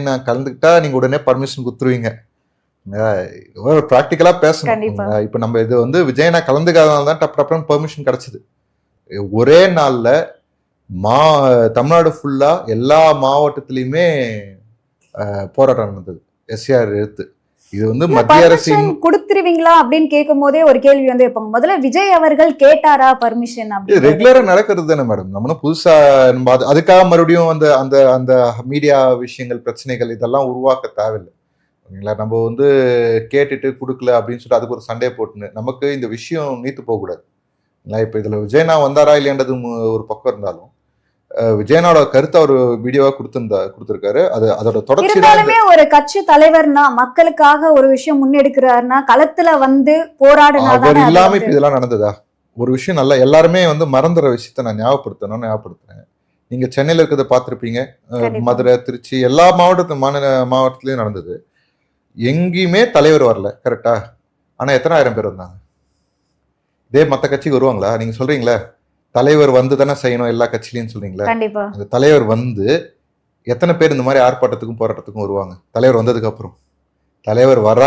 நான் கலந்துக்கிட்டா நீங்க உடனே பர்மிஷன் கொடுத்துருவீங்க. ப்ராக்டிக்கலா பேசணும். இப்ப நம்ம இது வந்து விஜய் நான் கலந்துக்காதனால தான் டப் டப்னு பெர்மிஷன் கிடைச்சது. ஒரே நாள்ல தமிழ்நாடு ஃபுல்லா எல்லா மாவட்டத்திலயுமே போராட்டம் நடந்தது எஸ்ஆர் எடுத்து. இது வந்து மத்திய அரசின் கொடுத்துருவீங்களா அப்படின்னு கேட்கும் போதே ஒரு கேள்வி வந்து வைப்பாங்க, முதல்ல விஜய் அவர்கள் கேட்டாரா பர்மிஷன்? ரெகுலரா நடக்கிறது தானே மேடம். நம்ம புதுசா அதுக்காக மறுபடியும் அந்த அந்த அந்த மீடியா விஷயங்கள் பிரச்சனைகள் இதெல்லாம் உருவாக்க தேவையில்லை. ஓகேங்களா? நம்ம வந்து கேட்டுட்டு கொடுக்கல அப்படின்னு சொல்லிட்டு அதுக்கு ஒரு சண்டே போட்டுன்னு நமக்கு இந்த விஷயம் நீத்து போகக்கூடாது. இப்ப இதுல விஜயனா வந்தாரா இல்லையன்றது ஒரு பக்கம் இருந்தாலும் விஜயனோட கருத்தை ஒரு வீடியோவா கொடுத்திருக்காரு. அது அதோட தொடர்ச்சி. ஒரு கட்சி தலைவர்னா மக்களுக்காக ஒரு விஷயம் முன்னெடுக்கிறாருன்னா களத்துல வந்து போராடுனாதான் இல்லாம இப்ப இதெல்லாம் நடந்ததா? ஒரு விஷயம் நல்லா எல்லாருமே வந்து மறந்துற விஷயத்த நான் ஞாபகப்படுத்துறேன். நீங்க சென்னையில இருக்கிறத பார்த்திருப்பீங்க, மதுரை, திருச்சி எல்லா மாவட்டத்திலயும் நடந்தது. எங்கேயுமே தலைவர் வரல, கரெக்டா? ஆனா எத்தனை ஆயிரம் பேர் வந்தாங்க? இதே மத்த கட்சிக்கு வருவாங்களா? நீங்க சொல்றீங்களா தலைவர் வந்து தானே செய்யணும் எல்லா கட்சியிலையும் சொல்றீங்களா? அந்த தலைவர் வந்து எத்தனை பேர் இந்த மாதிரி ஆர்ப்பாட்டத்துக்கும் போராட்டத்துக்கும் வருவாங்க தலைவர் வந்ததுக்கு அப்புறம்? தலைவர் வர